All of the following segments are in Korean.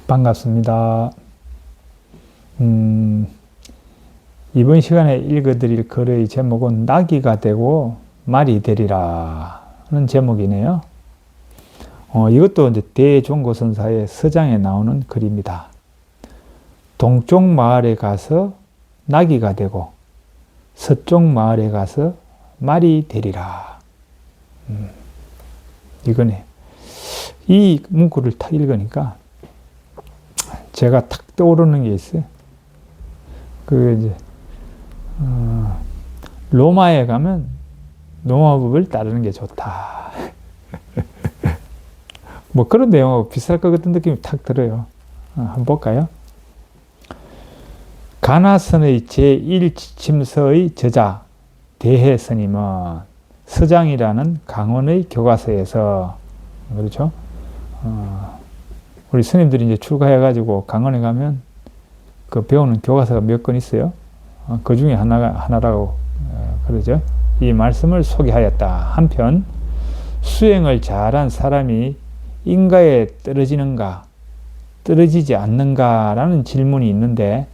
반갑습니다. 이번 시간에 읽어드릴 글의 제목은 나귀가 되고 말이 되리라 하는 제목이네요. 이것도 이제 대종고선사의 서장에 나오는 글입니다. 동쪽 마을에 가서 나귀가 되고 서쪽 마을에 가서 말이 되리라. 이거네. 이 문구를 탁 읽으니까 제가 탁 떠오르는 게 있어요. 로마에 가면 로마법을 따르는 게 좋다. 뭐 그런 내용하고 비슷할 것 같은 느낌이 탁 들어요. 한번 볼까요? 가나선의 제1지침서의 저자 대해스님은 서장이라는 강원의 교과서에서, 그렇죠? 우리 스님들이 이제 출가해가지고 강원에 가면 그 배우는 교과서가 몇 권 있어요. 그 중에 하나라고 그러죠. 이 말씀을 소개하였다. 한편 수행을 잘한 사람이 인가에 떨어지는가, 떨어지지 않는가라는 질문이 있는데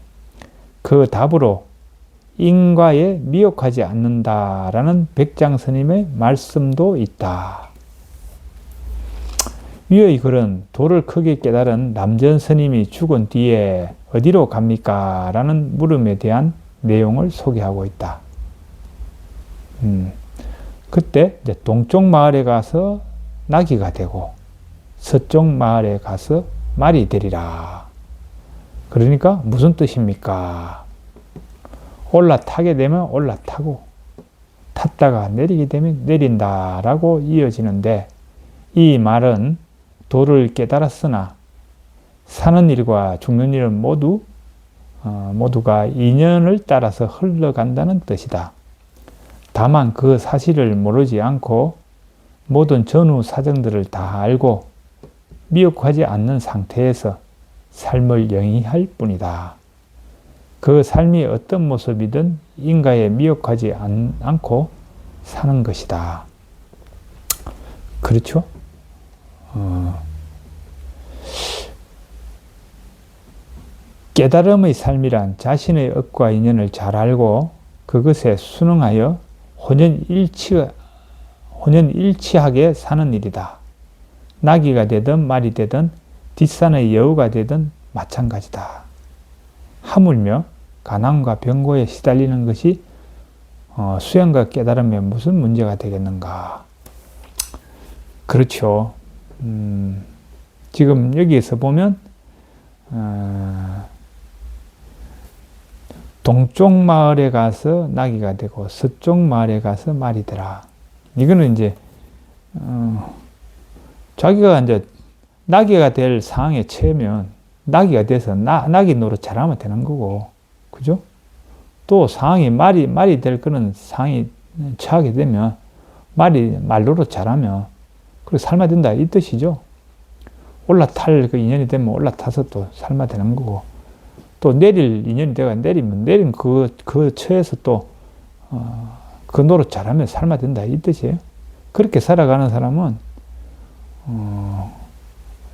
그 답으로 인과에 미혹하지 않는다라는 백장스님의 말씀도 있다. 위의 글은 도를 크게 깨달은 남전스님이 죽은 뒤에 어디로 갑니까? 라는 물음에 대한 내용을 소개하고 있다. 그때 이제 동쪽 마을에 가서 나귀가 되고 서쪽 마을에 가서 말이 되리라. 그러니까 무슨 뜻입니까? 올라타게 되면 올라타고 탔다가 내리게 되면 내린다라고 이어지는데 이 말은 도를 깨달았으나 사는 일과 죽는 일은 모두가 인연을 따라서 흘러간다는 뜻이다. 다만 그 사실을 모르지 않고 모든 전후 사정들을 다 알고 미혹하지 않는 상태에서 삶을 영위할 뿐이다. 그 삶이 어떤 모습이든 인가에 미혹하지 않고 사는 것이다. 그렇죠? 깨달음의 삶이란 자신의 업과 인연을 잘 알고 그것에 순응하여 혼연일치하게 사는 일이다. 나귀가 되든 말이 되든 뒷산의 여우가 되든 마찬가지다. 하물며 가난과 병고에 시달리는 것이 수행과 깨달음에 무슨 문제가 되겠는가? 그렇죠. 지금 여기에서 보면 동쪽 마을에 가서 나귀가 되고 서쪽 마을에 가서 말이 되라. 이거는 이제 자기가 이제 나귀가 될 상황에 처하면 나귀가 돼서 나귀 노릇 잘하면 되는 거고, 그죠? 또 상황이 말이 될 그런 상황이 처하게 되면 말 노릇 잘하면 그리고 삶아 된다 이 뜻이죠. 올라탈 그 인연이 되면 올라타서 또 삶아 되는 거고, 또 내릴 인연이 되가 내리면 내린 그 처에서 또 그 노릇 잘하면 삶아 된다 이 뜻이에요. 그렇게 살아가는 사람은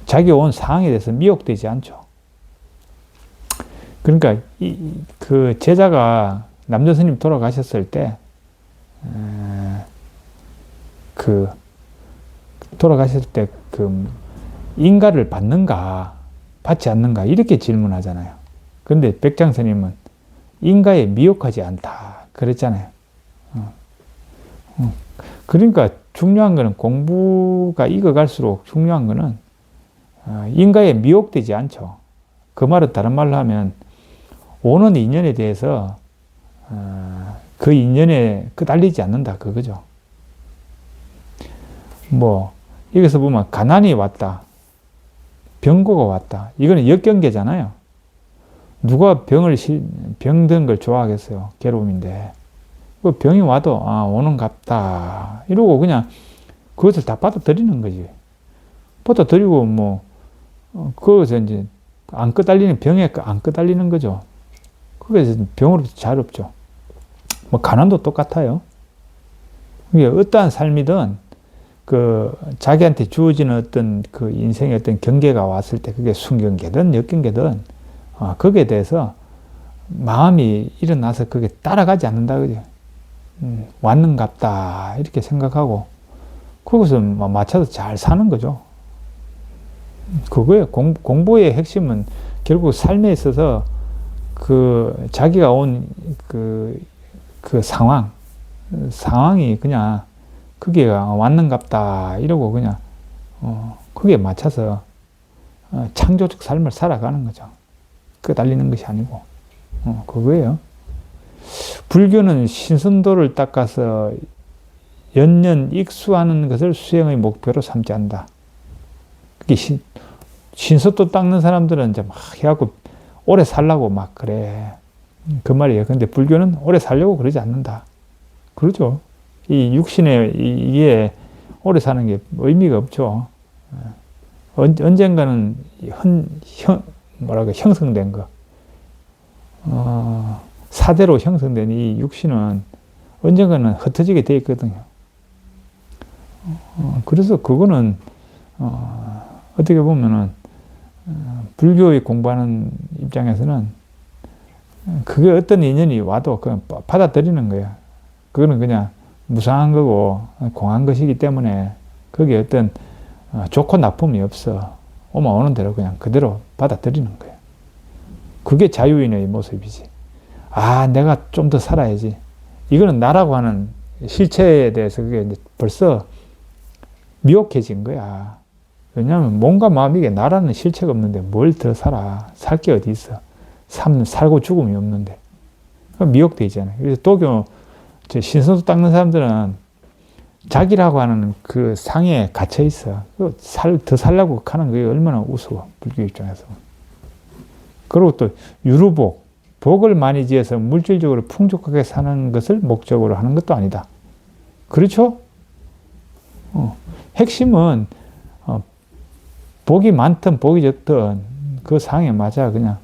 자기 온 상황에 대해서 미혹되지 않죠. 그러니까 그 제자가 남전스님 돌아가셨을 때 돌아가셨을 때 인가를 받는가 받지 않는가 이렇게 질문하잖아요. 그런데 백장스님은 인가에 미혹하지 않다 그랬잖아요. 그러니까 중요한 거는 공부가 익어갈수록 중요한 거는 인가에 미혹되지 않죠. 그 말은 다른 말로 하면 오는 인연에 대해서 그 인연에 끄달리지 않는다 그거죠. 뭐 여기서 보면 가난이 왔다, 병고가 왔다. 이거는 역경계잖아요. 누가 병든 걸 좋아하겠어요? 괴로움인데. 그 병이 와도 오는갑다 이러고 그냥 그것을 다 받아들이는 거지. 받아들이고 뭐 그것에 이제 안 끄달리는 병에 안 끄달리는 거죠. 그래서 병으로부터 자유롭죠. 뭐 가난도 똑같아요. 이게 어떠한 삶이든 자기한테 주어지는 어떤 그 인생의 어떤 경계가 왔을 때 그게 순경계든 역경계든 거기에 대해서 마음이 일어나서 그게 따라가지 않는다 그죠. 왔는갑다 이렇게 생각하고 거기서 맞춰서 잘 사는 거죠. 그거예요. 공부의 핵심은 결국 삶에 있어서 자기가 온 그 상황이 그냥 그게 왔는갑다 이러고 그냥 거기에 맞춰서 창조적 삶을 살아가는 거죠. 달리는 것이 아니고 그거예요. 불교는 신선도를 닦아서 연년 익수하는 것을 수행의 목표로 삼지 않는다. 그게 신선도 닦는 사람들은 이제 막 해갖고 오래 살라고 막 그래. 그 말이에요. 근데 불교는 오래 살려고 그러지 않는다. 그러죠. 이 육신에 이게 오래 사는 게 의미가 없죠. 언젠가는 형성된 거. 사대로 형성된 이 육신은 언젠가는 흩어지게 돼 있거든요. 그래서 그거는 어떻게 보면은 불교의 공부하는 입장에서는 그게 어떤 인연이 와도 그냥 받아들이는 거예요. 그거는 그냥 무상한 거고 공한 것이기 때문에 거기에 어떤 좋고 나쁨이 없어. 오면 오는 대로 그냥 그대로 받아들이는 거예요. 그게 자유인의 모습이지. 내가 좀 더 살아야지. 이거는 나라고 하는 실체에 대해서 그게 이제 벌써 미혹해진 거야. 왜냐하면 몸과 마음이 이게 나라는 실체가 없는데 뭘 더 살아. 살 게 어디 있어. 살고 죽음이 없는데. 미혹돼 있잖아요. 그래서 도교, 신선도 닦는 사람들은 자기라고 하는 그 상에 갇혀 있어. 더 살려고 하는 게 얼마나 우스워. 불교 입장에서. 그리고 또 유루복, 복을 많이 지어서 물질적으로 풍족하게 사는 것을 목적으로 하는 것도 아니다. 그렇죠? 핵심은 복이 많든 복이 적든 그 상에 맞아 그냥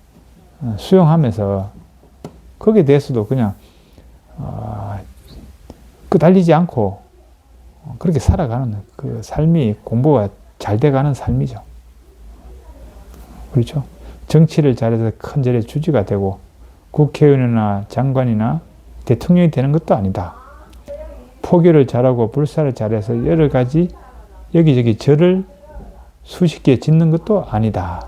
수용하면서 거기에 대해서도 그냥 달리지 않고 그렇게 살아가는 그 삶이 공부가 잘 돼가는 삶이죠. 그렇죠? 정치를 잘해서 큰 절의 주지가 되고 국회의원이나 장관이나 대통령이 되는 것도 아니다. 포교를 잘하고 불사를 잘해서 여러 가지 여기저기 절을 수십 개 짓는 것도 아니다.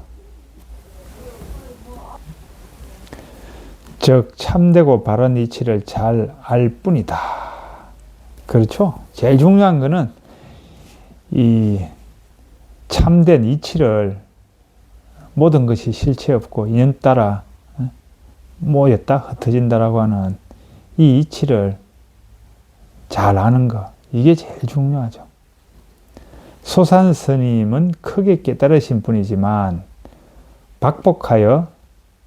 즉 참되고 바른 이치를 잘 알 뿐이다. 그렇죠? 제일 중요한 거는 이 참된 이치를 모든 것이 실체 없고 인연 따라 모였다 흩어진다라고 하는 이 이치를 잘 아는 거, 이게 제일 중요하죠. 소산 스님은 크게 깨달으신 분이지만 박복하여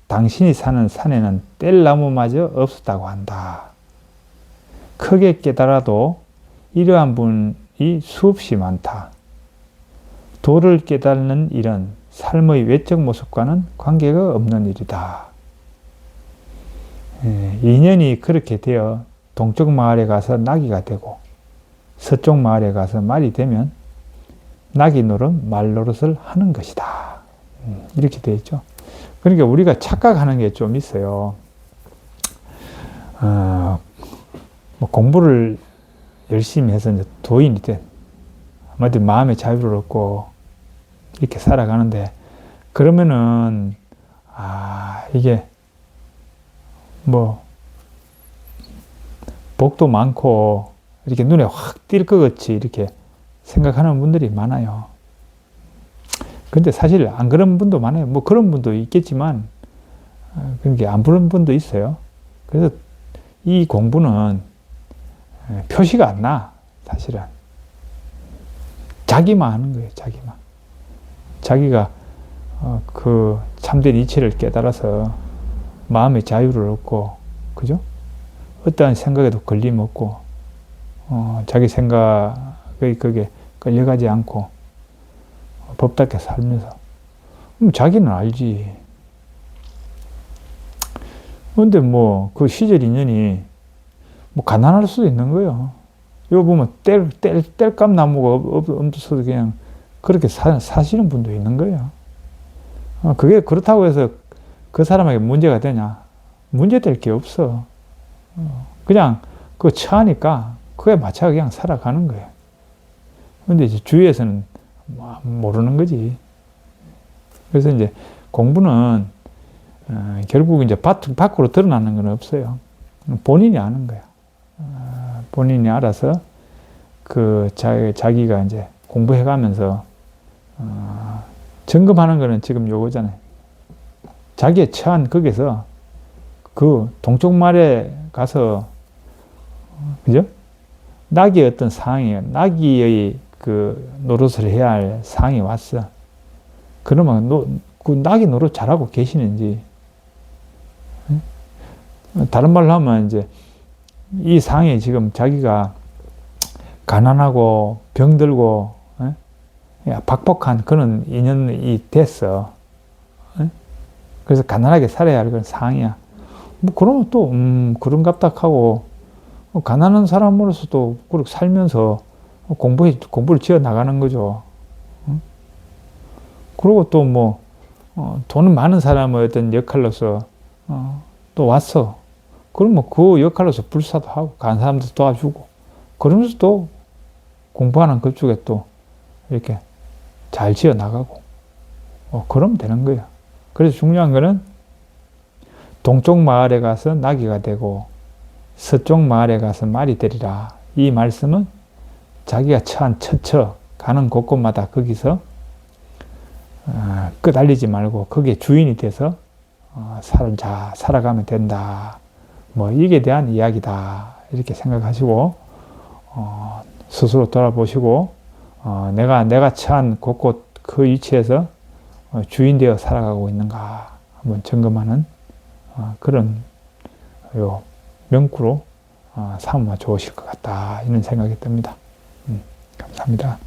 당신이 사는 산에는 뗄나무마저 없었다고 한다. 크게 깨달아도 이러한 분이 수없이 많다. 도를 깨닫는 일은 삶의 외적 모습과는 관계가 없는 일이다. 인연이 그렇게 되어 동쪽 마을에 가서 나귀가 되고 서쪽 마을에 가서 말이 되면 나귀 노릇, 말 노릇을 하는 것이다. 이렇게 되어 있죠. 그러니까 우리가 착각하는 게 좀 있어요. 공부를 열심히 해서 이제 도인이 된, 한마디로 마음의 자유를 얻고 이렇게 살아가는데, 그러면은, 이게 복도 많고, 이렇게 눈에 확 띌 것 같이 이렇게 생각하는 분들이 많아요. 근데 사실 안 그런 분도 많아요. 그런 분도 있겠지만, 그러니까 안 그런 분도 있어요. 그래서 이 공부는 표시가 안 나, 사실은. 자기만 하는 거예요, 자기만. 자기가 그 참된 이치를 깨달아서 마음의 자유를 얻고, 그죠? 어떠한 생각에도 걸림 없고, 자기 생각에 그게 끌려가지 않고, 법답게 살면서. 자기는 알지. 근데 그 시절 인연이 가난할 수도 있는 거예요. 이거 보면 뗄감 나무가 없어서 그냥 그렇게 사시는 분도 있는 거예요. 그게 그렇다고 해서 그 사람에게 문제가 되냐? 문제될 게 없어. 그냥 그거 처하니까 그에 맞춰 그냥 살아가는 거예요. 근데 이제 주위에서는 모르는 거지. 그래서 이제 공부는 결국 이제 밖으로 드러나는 건 없어요. 본인이 아는 거야. 본인이 알아서 그 자기가 이제 공부해 가면서 점검하는 거는 지금 요거잖아요. 자기의 처한 거기서 그 동쪽 말에 가서 그죠? 나귀의 어떤 상황이에요. 나귀의 그 노릇을 해야 할 상황이 왔어. 그러면 그 나귀 노릇 잘하고 계시는지. 다른 말로 하면 이제 이 상황에 지금 자기가 가난하고 병들고 박복한 그런 인연이 됐어. 그래서 가난하게 살아야 할 그런 상황이야. 뭐 그러면 또 그런갑다 하고 가난한 사람으로서도 그렇게 살면서 공부를 지어 나가는 거죠. 그리고 또 뭐 돈 많은 사람의 어떤 역할로서 또 왔어. 그러면 그 역할로서 불사도 하고 간 사람도 도와주고 그러면서 또 공부하는 그쪽에 또 이렇게 잘 지어 나가고 그러면 되는 거예요. 그래서 중요한 거는 동쪽 마을에 가서 나귀가 되고 서쪽 마을에 가서 말이 되리라. 이 말씀은 자기가 처한 처처 가는 곳곳마다 거기서 끄달리지 말고 거기에 주인이 돼서 살아가면 된다. 뭐 이게 대한 이야기다. 이렇게 생각하시고 스스로 돌아보시고 내가 처한 곳곳 그 위치에서 주인 되어 살아가고 있는가 한번 점검하는 그런 요 명구로 삼으면 좋으실 것 같다. 이런 생각이 듭니다. 감사합니다.